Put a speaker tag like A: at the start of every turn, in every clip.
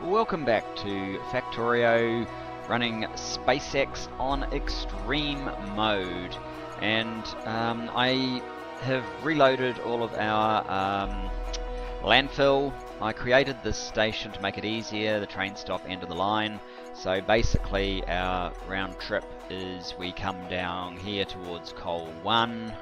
A: Welcome back to Factorio, running SpaceX on extreme mode, and I have reloaded all of our landfill. I created this station to make it easier, the train stop end of the line. So basically our round trip is we come down here towards Coal 1.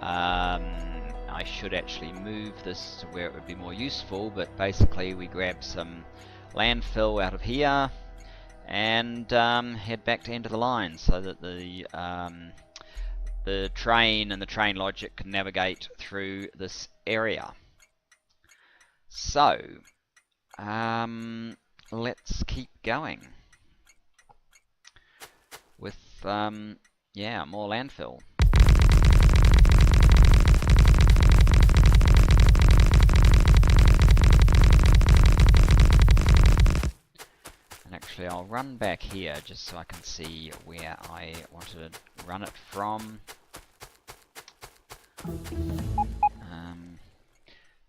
A: I should actually move this to where it would be more useful, but basically we grab some landfill out of here and head back to end of the line so that the train and the train logic can navigate through this area. So let's keep going with yeah, more landfill. And actually I'll run back here just so I can see where I wanted to run it from.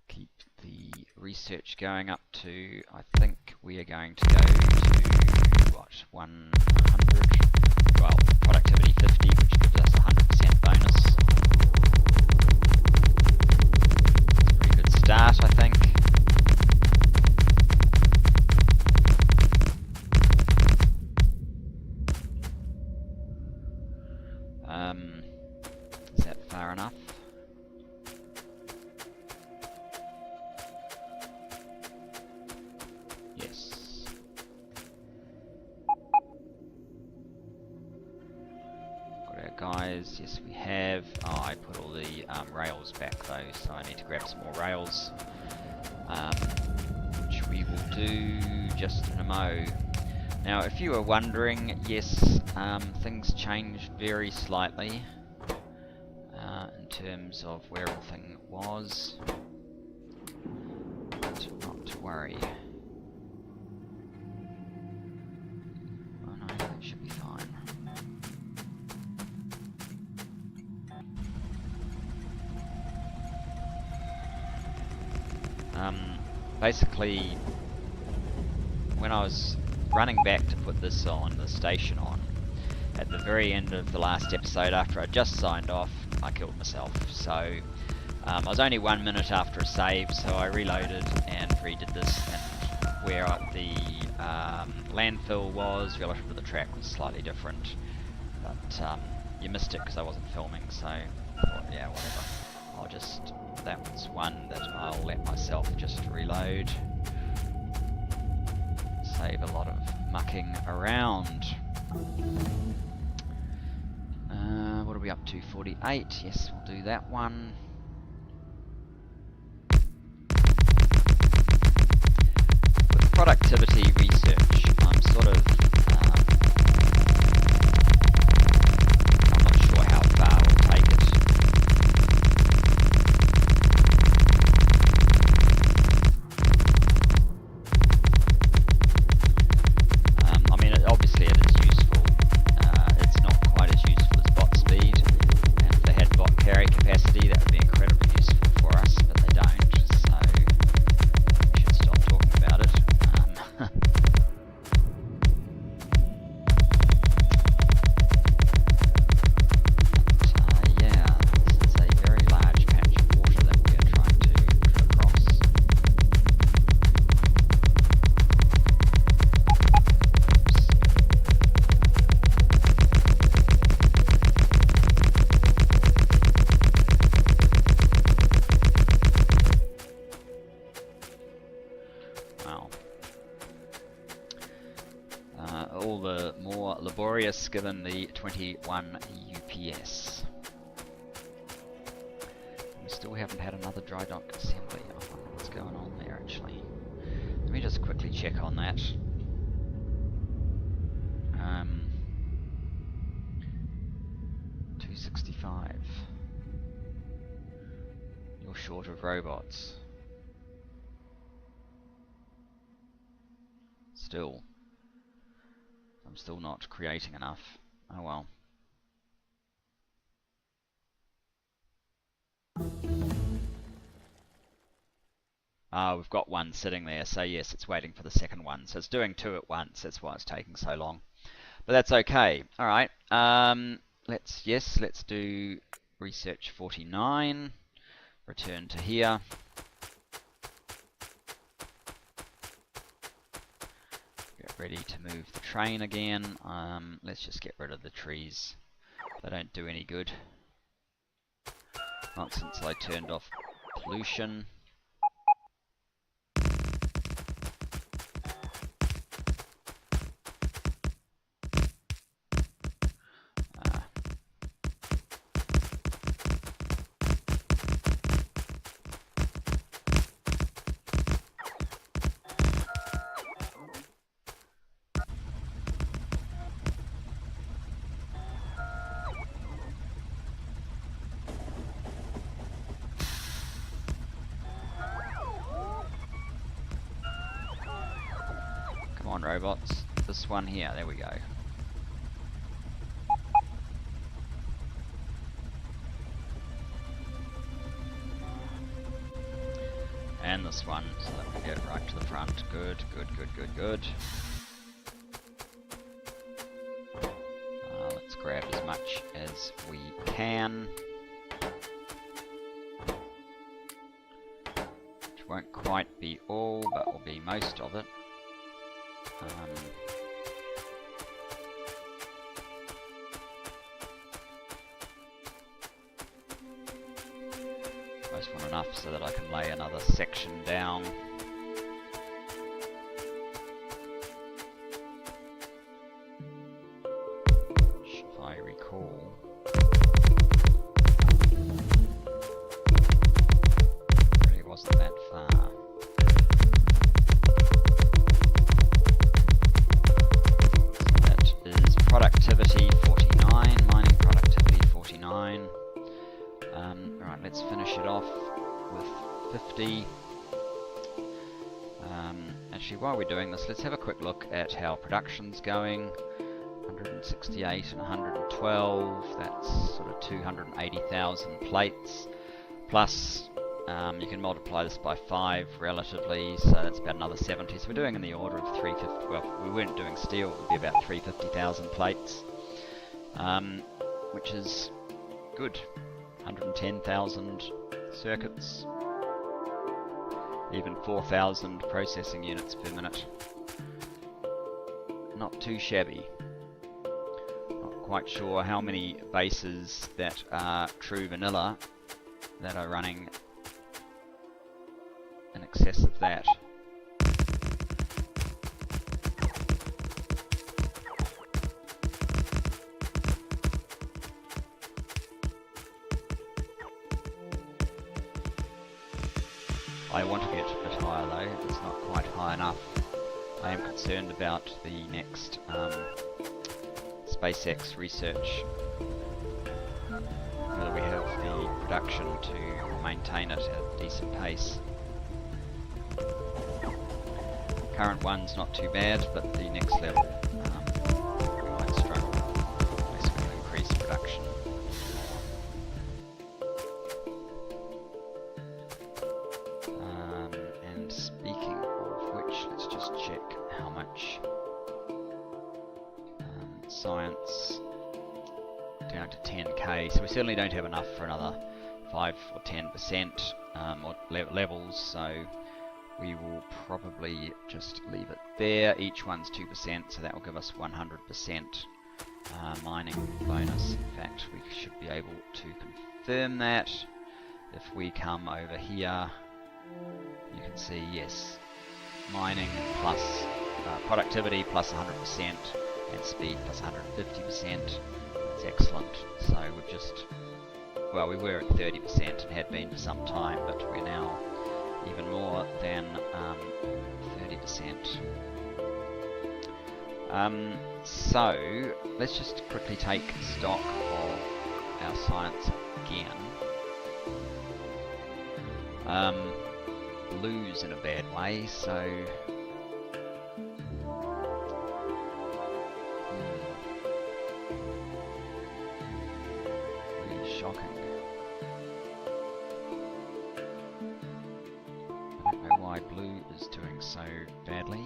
A: Keep the research going up to, I think we are going to go to, what, 100? Well, productivity 50, which gives us a 100% bonus. It's a pretty good start, I think. Is that far enough? Yes. Got our guys. Yes, we have. Oh, I put all the rails back though, so I need to grab some more rails, which we will do just in a mo. Now, if you were wondering, yes, things changed very slightly in terms of where everything was, but not to worry. Oh no, that should be fine. Basically, when I was running back to put this on, the station on, at the very end of the last episode after I just signed off, I killed myself. So I was only 1 minute after a save, so I reloaded and redid this, and where the landfill was relative to the track was slightly different, but you missed it because I wasn't filming, so I thought, yeah, whatever. I'll just, that was one that I'll let myself just reload. Save a lot of mucking around. What are we up to? 48. Yes, we'll do that one. With productivity research, I'm sort of I'm not sure how far we'll take it. I mean, obviously it is useful. It's not quite as useful as bot speed, and if they had bot carry capacity, that would be incredibly useful for us, but they don't, so we should stop talking about it. Yeah, this is a very large patch of water that we are trying to drill across. Wow. All the more laborious given the 21 UPS. We still haven't had another dry dock assembly. I wonder what's going on there actually. Let me just quickly check on that. 265. You're short of robots. Still. I'm still not creating enough. Oh well. We've got one sitting there, so yes, it's waiting for the second one. So it's doing two at once. That's why it's taking so long. But that's okay. All right. Let's do research 49. Return to here. Get ready to move the train again. Let's just get rid of the trees. They don't do any good. Not since I turned off pollution. Come on, robots. This one here. There we go. And this one, so that we get right to the front. Good, good, good, good, good. Let's grab as much as we can. Which won't quite be all, but will be most of it. Most want enough so that I can lay another section down. If I recall. Really wasn't that far. Productivity 49, mining productivity 49. Right, let's finish it off with 50. Actually, while we're doing this, let's have a quick look at how production's going. 168 and 112, that's sort of 280,000 plates. Plus, you can multiply this by 5 relatively, so that's about another 70. So we're doing in the order of 350. Well, if we weren't doing steel, it would be about 350,000 plates, which is good. 110,000 circuits, even 4,000 processing units per minute. Not too shabby. Not quite sure how many bases that are true vanilla that are running in excess of that. I want to get a bit higher though, it's not quite high enough. I am concerned about the next SpaceX research, whether we have the production to maintain it at a decent pace. Current one's not too bad, but the next level we might struggle unless we can increase production. And speaking of which, let's just check how much science down to 10k. So we certainly don't have enough for another 5 or 10% or levels. So we will probably just leave it there. Each one's 2%, so that will give us 100% mining bonus. In fact, we should be able to confirm that. If we come over here, you can see, yes, mining plus productivity plus 100% and speed plus 150%. That's excellent. So we've just, well, we were at 30% and had been for some time, but we're now even more than 30%. So let's just quickly take stock of our science again. Blue's in a bad way, so really shocking. I don't know why so badly.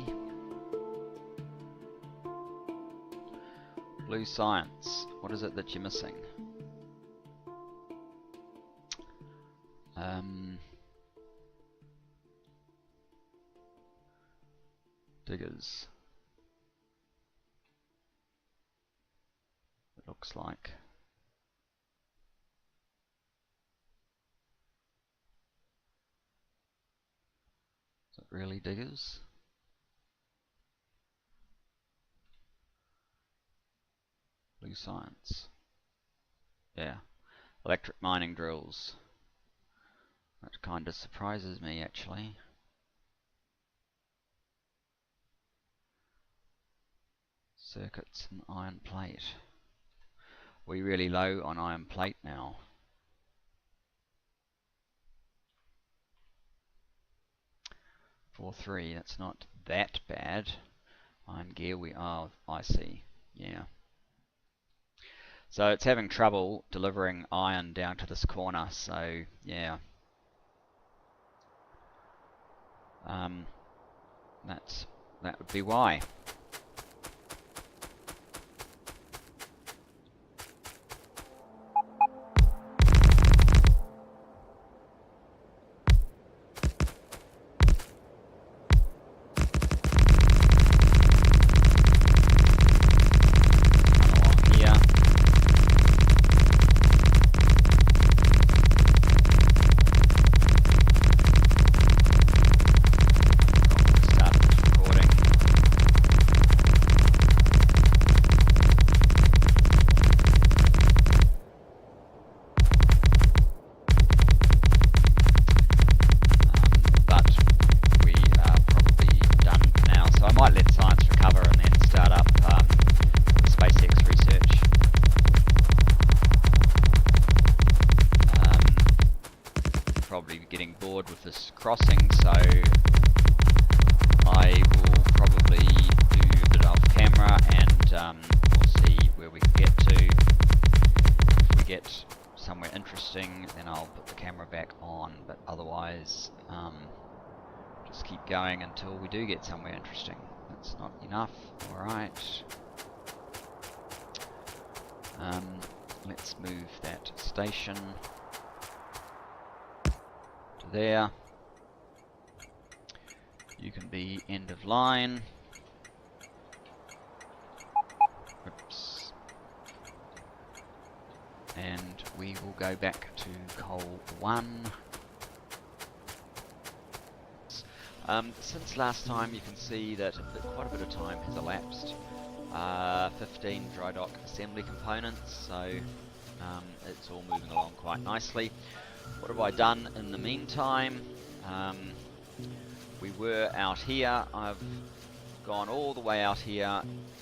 A: Blue science, what is it that you're missing? Diggers. It looks like. Is it really diggers? Blue science. Yeah. Electric mining drills. That kind of surprises me, actually. Circuits and iron plate. We're really low on iron plate now. Four three. That's not that bad. Iron gear, we are. I see. Yeah. So it's having trouble delivering iron down to this corner. So yeah. That would be why. Getting bored with this crossing, so I will probably do a bit off camera and we'll see where we can get to. If we get somewhere interesting, then I'll put the camera back on, but otherwise just keep going until we do get somewhere interesting. That's not enough. Alright. Let's move that station there. You can be end of line. Oops. And we will go back to coal 1. Since last time, you can see that quite a bit of time has elapsed. 15 dry dock assembly components, so it's all moving along quite nicely. What have I done in the meantime? We were out here. I've gone all the way out here,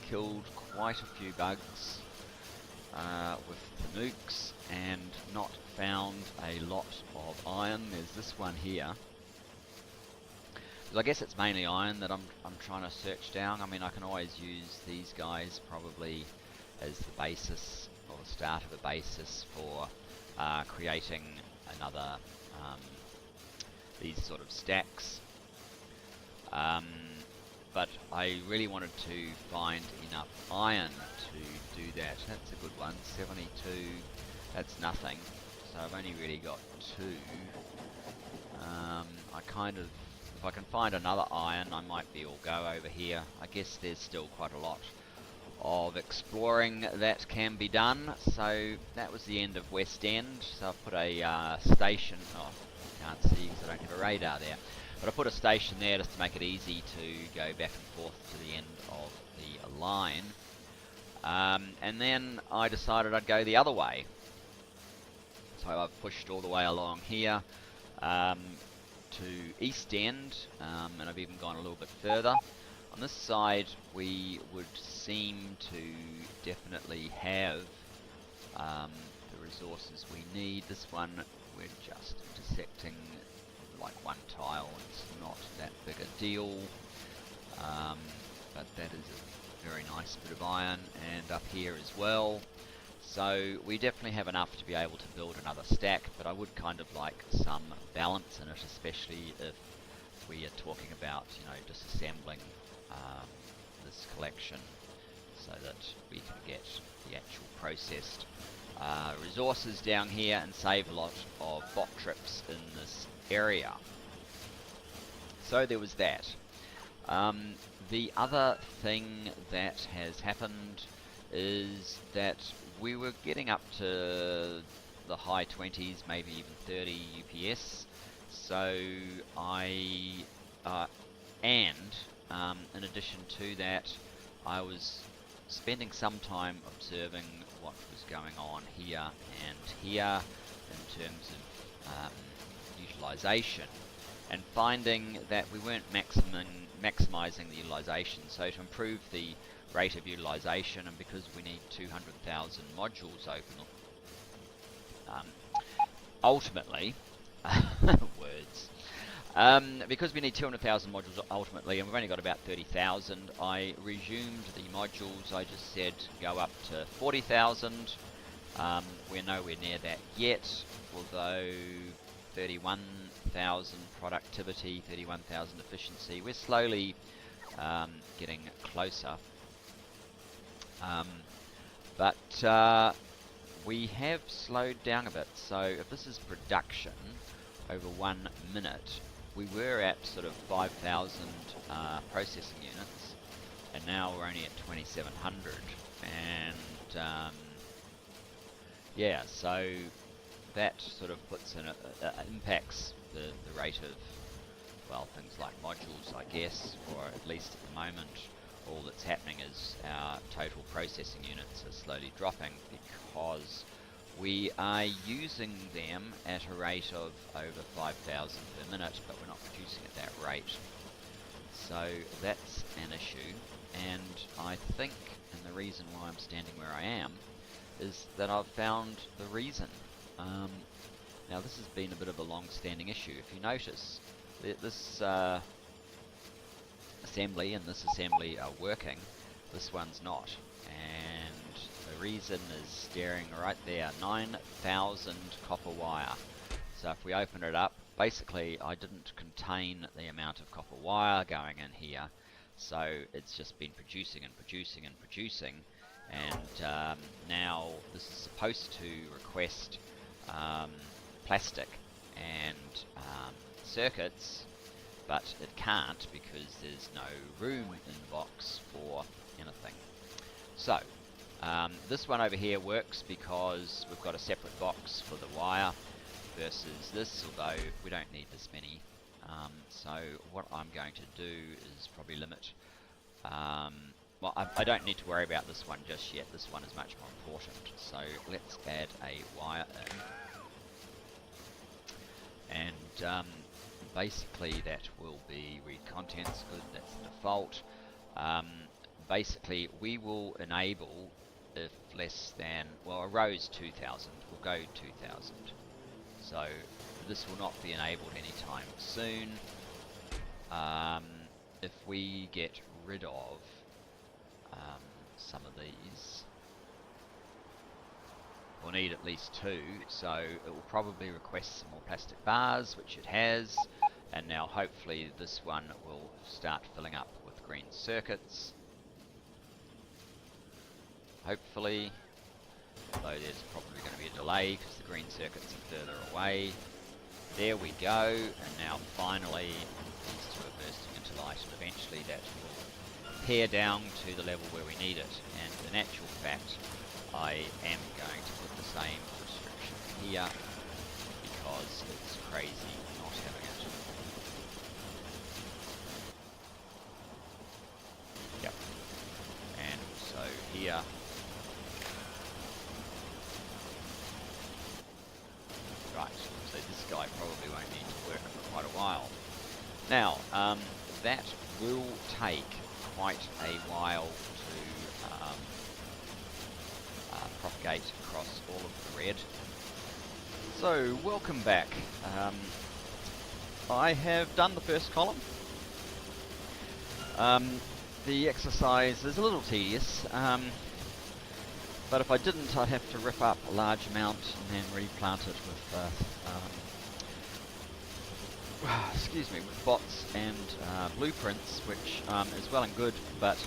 A: killed quite a few bugs with the nukes, and not found a lot of iron. There's this one here. I guess it's mainly iron that I'm trying to search down. I mean, I can always use these guys probably as the basis, or the start of a basis for creating another these sort of stacks. But I really wanted to find enough iron to do that. That's a good one. 72. That's nothing. So I've only really got 2. I kind of, if I can find another iron, I might be all go over here. I guess there's still quite a lot of exploring that can be done. So that was the end of West End. So I've put a station, oh, you can't see because I don't have a radar there, but I put a station there just to make it easy to go back and forth to the end of the line. And then I decided I'd go the other way. So I've pushed all the way along here to East End, and I've even gone a little bit further. On this side, we would seem to definitely have the resources we need. This one, we're just intersecting like one tile. It's not that big a deal, but that is a very nice bit of iron, and up here as well. So we definitely have enough to be able to build another stack, but I would kind of like some balance in it, especially if we are talking about, you know, disassembling this collection so that we can get the actual processed resources down here and save a lot of bot trips in this area. So there was that. The other thing that has happened is that we were getting up to the high 20s, maybe even 30 UPS. So in addition to that, I was spending some time observing what was going on here and here in terms of utilization, and finding that we weren't maximizing the utilization. So to improve the rate of utilization, and because we need 200,000 modules open, ultimately, words, because we need 200,000 modules ultimately, and we've only got about 30,000, I resumed the modules. I just said go up to 40,000. We're nowhere near that yet, although 31,000 productivity, 31,000 efficiency, we're slowly getting closer. But we have slowed down a bit. So if this is production over 1 minute, we were at sort of 5,000 processing units, and now we're only at 2,700. And yeah, so that sort of puts in impacts the rate of, well, things like modules, I guess, or at least at the moment all that's happening is our total processing units are slowly dropping because we are using them at a rate of over 5,000 per minute, but we're not producing at that rate. So that's an issue, and I think, and the reason why I'm standing where I am, is that I've found the reason. Now this has been a bit of a long-standing issue. If you notice, this assembly and this assembly are working, this one's not, and the reason is staring right there, 9,000 copper wire. So if we open it up, basically I didn't contain the amount of copper wire going in here, so it's just been producing and producing and producing, and now this is supposed to request plastic and circuits, but it can't because there's no room in the box for anything. So this one over here works because we've got a separate box for the wire versus this, although we don't need this many. So what I'm going to do is probably limit, well, I don't need to worry about this one just yet. This one is much more important. So let's add a wire in. And basically that will be read contents, good, that's the default. Basically we will enable if less than, well, a row is 2,000, we'll go 2,000. So this will not be enabled anytime soon. If we get rid of some of these, we'll need at least 2, so it will probably request some more plastic bars, which it has, and now hopefully this one will start filling up with green circuits. Hopefully, although there's probably going to be a delay because the green circuits are further away. There we go, and now finally these two are bursting into light, and eventually that will pare down to the level where we need it. And in actual fact, I am going to put the same restriction here because it's crazy not having it. Yep. And also here. Right, so this guy probably won't need to work for quite a while. Now, that will take quite a while to propagate across all of the red. So, welcome back. I have done the first column. The exercise is a little tedious, but if I didn't, I'd have to rip up a large amount and then replant it with excuse me, with bots and blueprints, which is well and good, but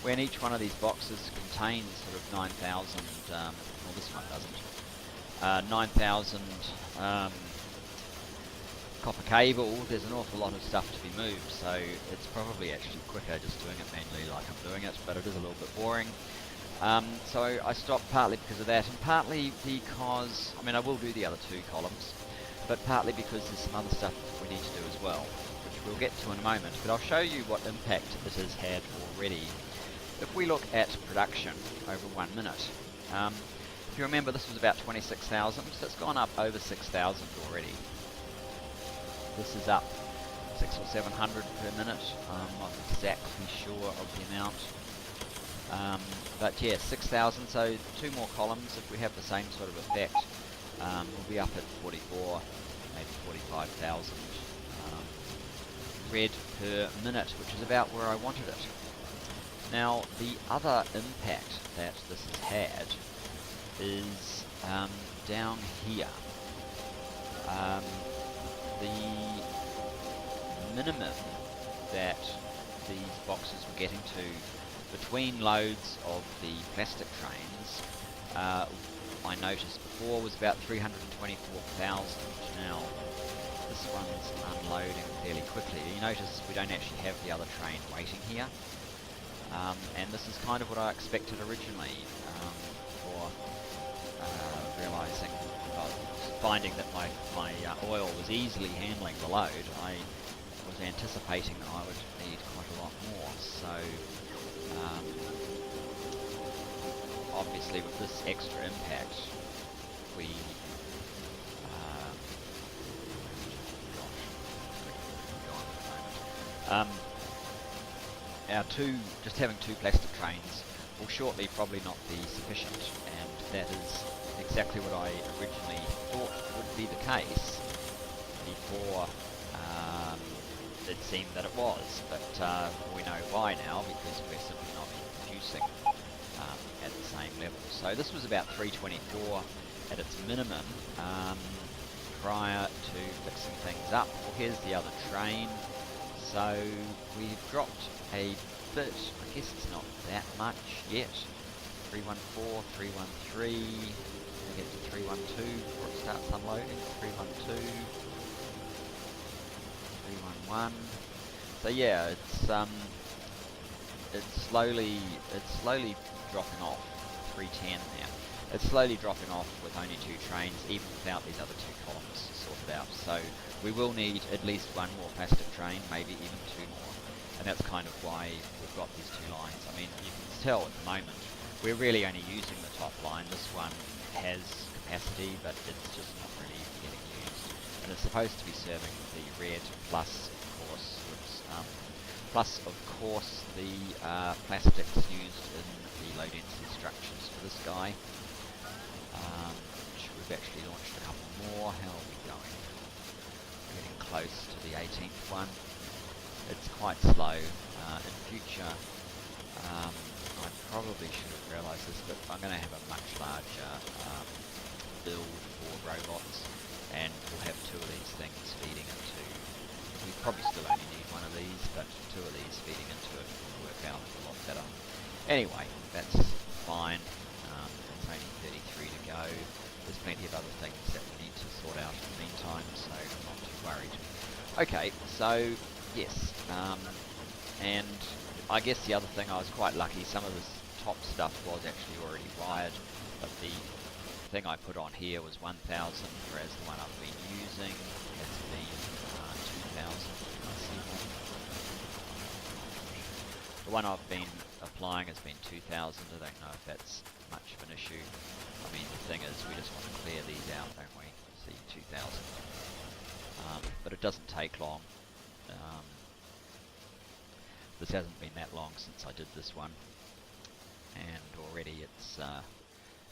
A: when each one of these boxes contains sort of 9,000, well this one doesn't, 9,000 copper cable, there's an awful lot of stuff to be moved, so it's probably actually quicker just doing it manually like I'm doing it, but it is a little bit boring. So I stopped partly because of that, and partly because, I mean I will do the other two columns, but partly because there's some other stuff we need to do as well, which we'll get to in a moment, but I'll show you what impact it has had already. If we look at production over 1 minute, if you remember this was about 26,000, so it's gone up over 6,000 already. This is up 600 or 700 per minute, I'm not exactly sure of the amount. But yeah, 6,000, so 2 more columns. If we have the same sort of effect, we'll be up at 44, maybe 45,000 red per minute, which is about where I wanted it. Now, the other impact that this has had is down here. The minimum that these boxes were getting to between loads of the plastic trains, I noticed before, was about 324,000. Now, this one's unloading fairly quickly. You notice we don't actually have the other train waiting here. And this is kind of what I expected originally, for realising, finding that my oil was easily handling the load. I was anticipating that I would need quite a lot more, so obviously with this extra impact, we just having 2 plastic trains will shortly probably not be sufficient, and that is exactly what I originally thought would be the case before it seemed that it was, but we know why now, because we're simply not producing at the same level. So this was about 324 at its minimum prior to fixing things up. Well, here's the other train. So we've dropped a bit. I guess it's not that much yet. 314, 313. We get to 312 before it starts unloading. 312, 311. So yeah, it's slowly dropping off. 310 now. It's slowly dropping off with only 2 trains, even without these other 2 columns sorted out. So we will need at least 1 more plastic train, maybe even 2 more. And that's kind of why we've got these 2 lines. I mean, you can tell at the moment, we're really only using the top line. This one has capacity, but it's just not really getting used. And it's supposed to be serving the red plus, of course, the plastics used in the low density structures for this guy. Which we've actually launched a couple more. How are we going? We're getting close to the 18th one. It's quite slow. In future, I probably should have realised this, but I'm going to have a much larger build for robots, and we'll have 2 of these things feeding into. We probably still only need 1 of these, but 2 of these feeding into it will work out a lot better. Anyway, that's fine. It's only 33 to go. There's plenty of other things that we need to sort out in the meantime, so I'm not too worried. Okay, so yes, and I guess the other thing, I was quite lucky, some of this top stuff was actually already wired, but the thing I put on here was 1,000, whereas the one I've been using has been 2,000. The one I've been applying has been 2,000. I don't know if that's much of an issue. I mean, the thing is, we just want to clear these out, don't we? See, 2,000. But it doesn't take long. This hasn't been that long since I did this one, and already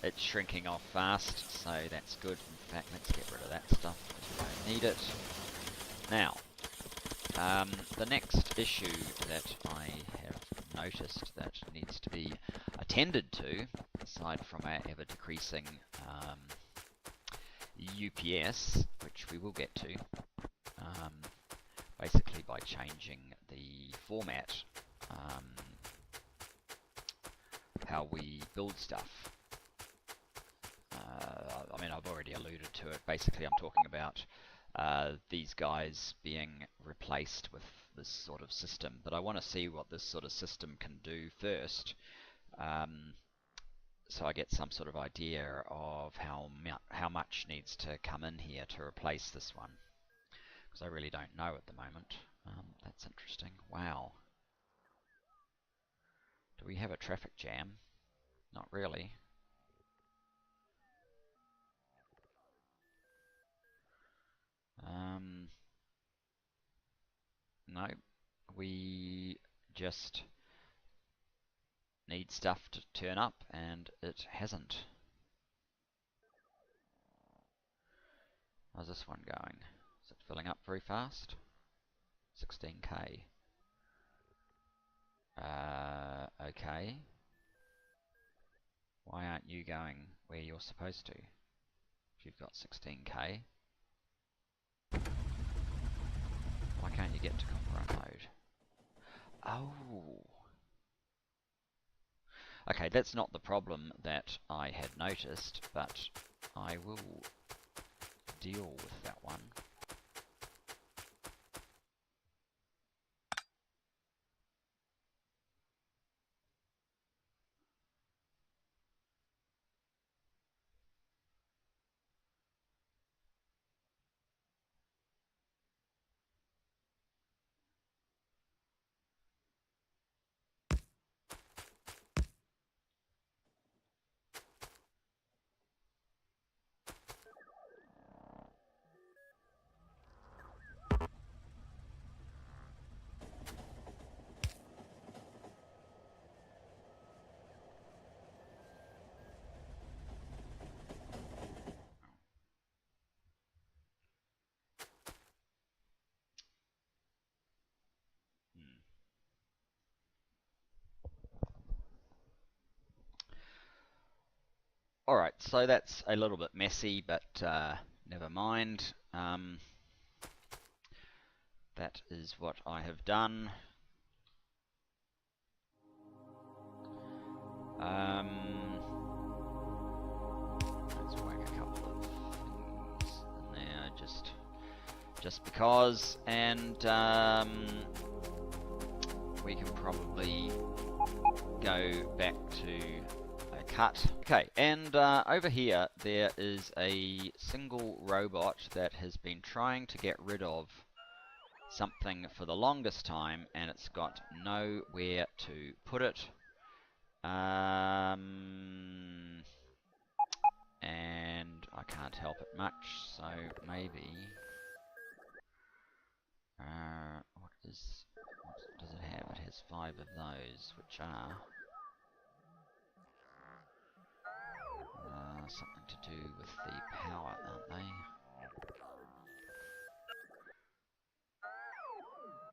A: it's shrinking off fast, so that's good. In fact, let's get rid of that stuff because we don't need it. Now, the next issue that I have noticed that needs to be attended to, aside from our ever decreasing UPS, which we will get to, basically by changing the format, how we build stuff. I mean, I've already alluded to it. Basically, I'm talking about these guys being replaced with this sort of system, but I want to see what this sort of system can do first, so I get some sort of idea of how much needs to come in here to replace this one, because I really don't know at the moment. That's interesting. Wow. Do we have a traffic jam? Not really. No, we just need stuff to turn up, and it hasn't. How's this one going? Is it filling up very fast? 16k. Okay. Why aren't you going where you're supposed to? If you've got 16k. Why can't you get to copper unload? Oh. Okay, that's not the problem that I had noticed, but I will deal with that one. Alright, so that's a little bit messy, but never mind. That is what I have done. Let's whack a couple of things in there, just because, and we can probably go back to a cut. Okay, and over here there is a single robot that has been trying to get rid of something for the longest time, and it's got nowhere to put it. And I can't help it much, so maybe what does it have? It has 5 of those, which are something to do with the power, aren't they?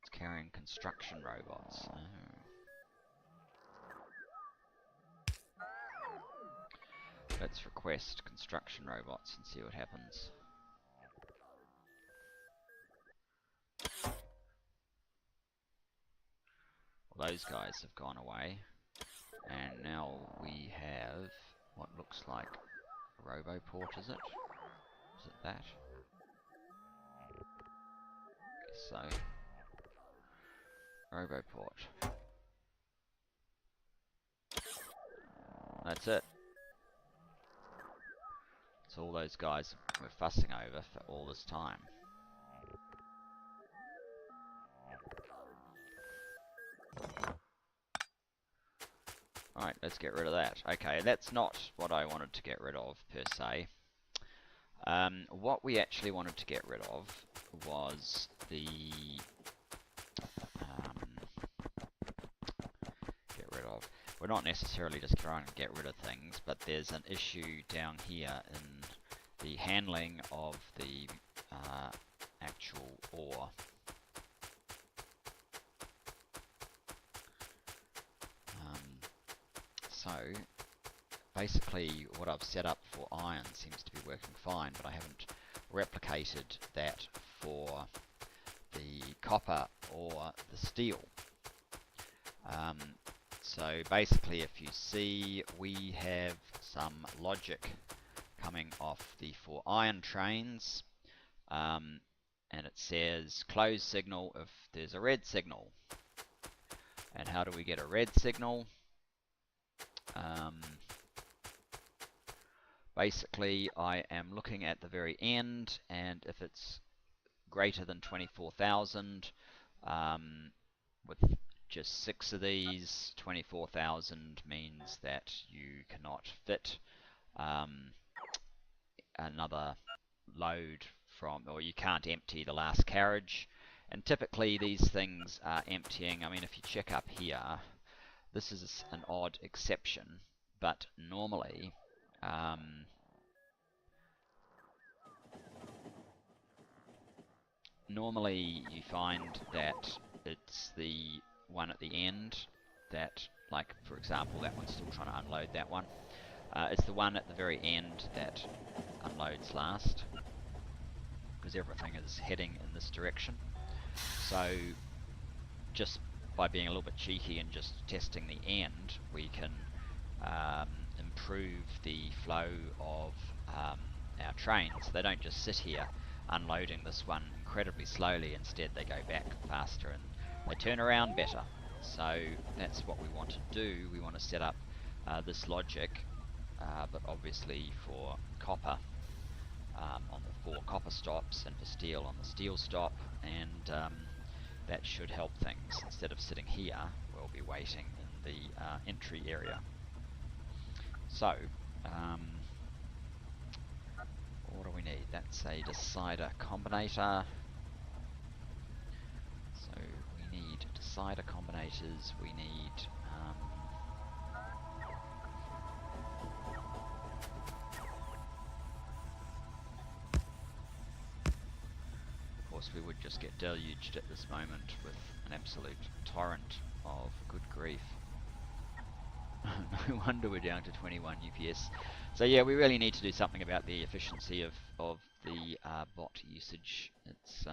A: It's carrying construction robots. Oh. Let's request construction robots and see what happens. Well, those guys have gone away, and now we have what looks like a Roboport, is it? Is it that? Guess so. Roboport. That's it. It's all those guys we're fussing over for all this time. Alright, let's get rid of that. Okay, that's not what I wanted to get rid of, per se. What we actually wanted to get rid of was the... We're not necessarily just trying to get rid of things, but there's an issue down here in the handling of the actual ore. So basically what I've set up for iron seems to be working fine, but I haven't replicated that for the copper or the steel. So basically, if you see, we have some logic coming off the 4 iron trains, and it says close signal if there's a red signal. And how do we get a red signal? Basically, I am looking at the very end, and if it's greater than 24,000, with just 6 of these, 24,000 means that you cannot fit another load from, or you can't empty the last carriage. And typically these things are emptying. I mean, if you check up here, this is an odd exception, but normally normally you find that it's the one at the end that, like for example, that one's still trying to unload that one. It's the one at the very end that unloads last, because everything is heading in this direction. So just by being a little bit cheeky and just testing the end, we can improve the flow of our trains. They don't just sit here unloading this one incredibly slowly. Instead they go back faster and they turn around better. So that's what we want to do. We want to set up this logic, but obviously for copper on the 4 copper stops, and for steel on the steel stop, and that should help things. Instead of sitting here, we'll be waiting in the entry area. So what do we need? That's a decider combinator. So we need decider combinators. We need of course we would just get deluged at this moment with an absolute torrent of good grief. No wonder we're down to 21 UPS. So yeah, we really need to do something about the efficiency of the bot usage. It's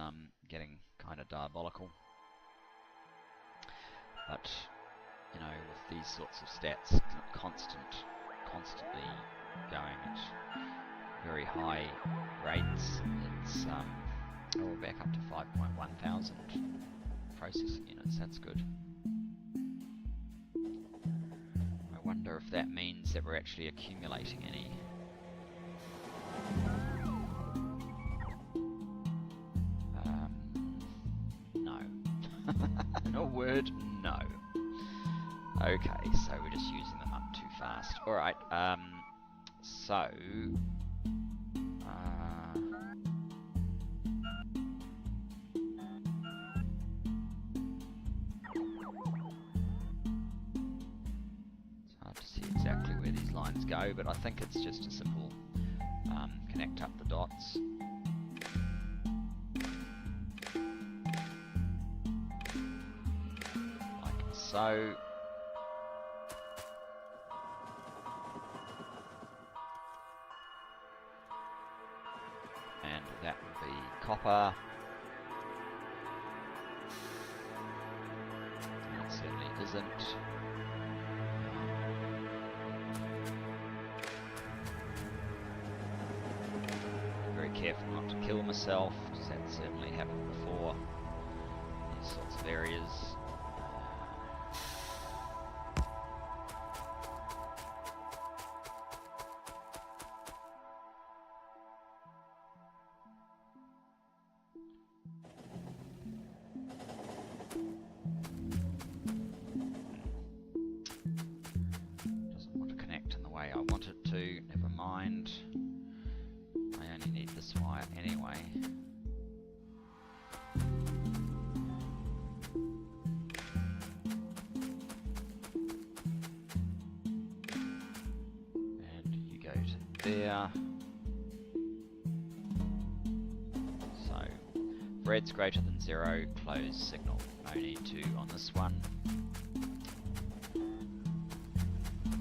A: getting kind of diabolical. But you know, with these sorts of stats constantly going at very high rates, it's oh, we're back up to 5.1 thousand processing units. That's good. I wonder if that means that we're actually accumulating any. No. A word, no. Okay, so we're just using them up too fast. Alright, so exactly where these lines go, but I think it's just a simple connect up the dots. Like so. And that will be copper. And it certainly isn't. Careful not to kill myself, because that certainly happened before. These sorts of areas. Doesn't want to connect in the way I want it to, never mind. I only need this wire anyway. And you go to there. So, if red's greater than 0, close signal. No need to on this one.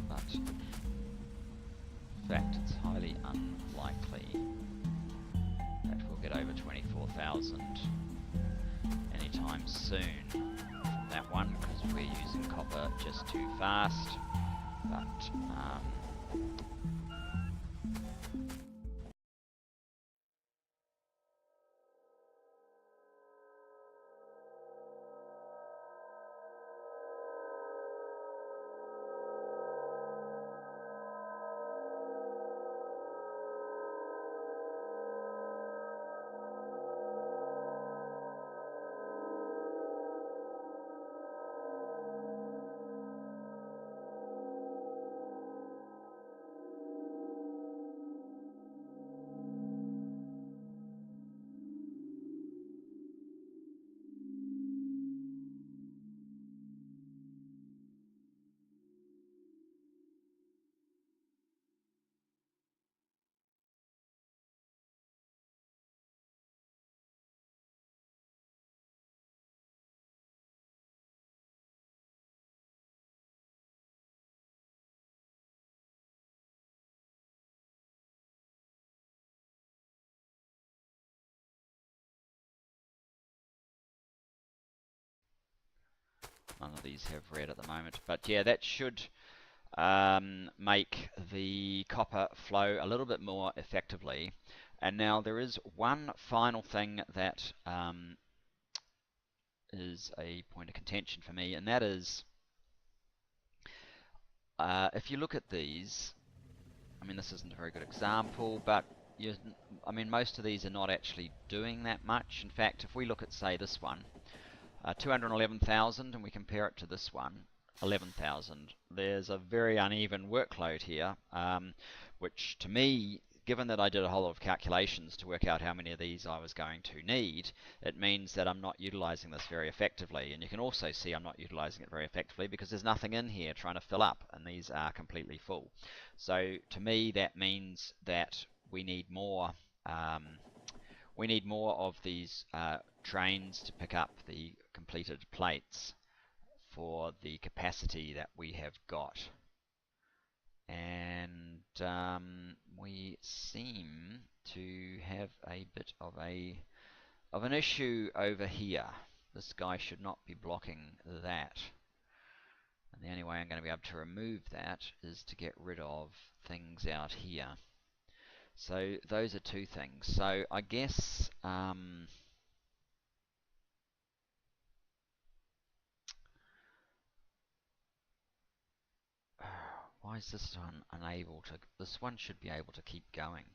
A: But, in fact, it's highly unlikely that we'll get over 24,000 anytime soon from that one, because we're using copper just too fast. But none of these have red at the moment. But yeah, that should make the copper flow a little bit more effectively. And now there is one final thing that is a point of contention for me, and that is if you look at these, I mean, this isn't a very good example, but I mean, most of these are not actually doing that much. In fact, if we look at, say, this one, 211,000, and we compare it to this one, 11,000, there's a very uneven workload here, which to me, given that I did a whole lot of calculations to work out how many of these I was going to need, it means that I'm not utilizing this very effectively. And you can also see I'm not utilizing it very effectively because there's nothing in here trying to fill up, and these are completely full. So to me, that means that we need more of these trains to pick up the completed plates for the capacity that we have got. And we seem to have a bit of an issue over here. This guy should not be blocking that. And the only way I'm going to be able to remove that is to get rid of things out here. So those are two things. So I guess why is this one unable to? This one should be able to keep going.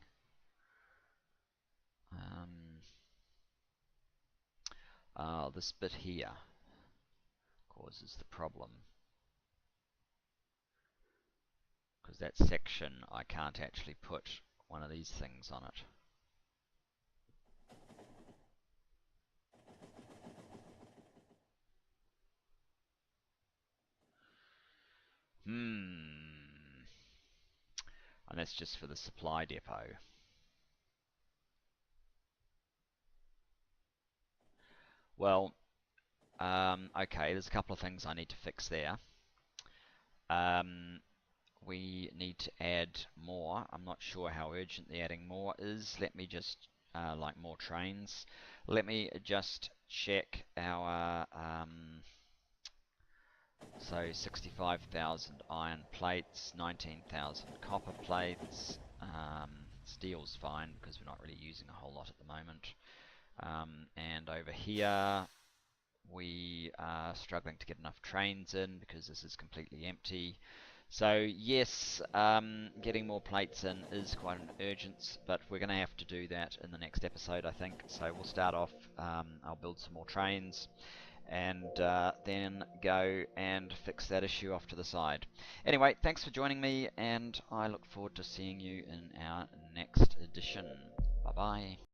A: This bit here causes the problem, because that section I can't actually put one of these things on it. And that's just for the supply depot. Well, okay, there's a couple of things I need to fix there. We need to add more. I'm not sure how urgent the adding more is. Let me just, like more trains. Let me just check our, so 65,000 iron plates, 19,000 copper plates. Steel's fine because we're not really using a whole lot at the moment. And over here, we are struggling to get enough trains in because this is completely empty. So yes, getting more plates in is quite an urgence, but we're going to have to do that in the next episode, I think. So we'll start off, I'll build some more trains, and then go and fix that issue off to the side. Anyway, thanks for joining me, and I look forward to seeing you in our next edition. Bye bye.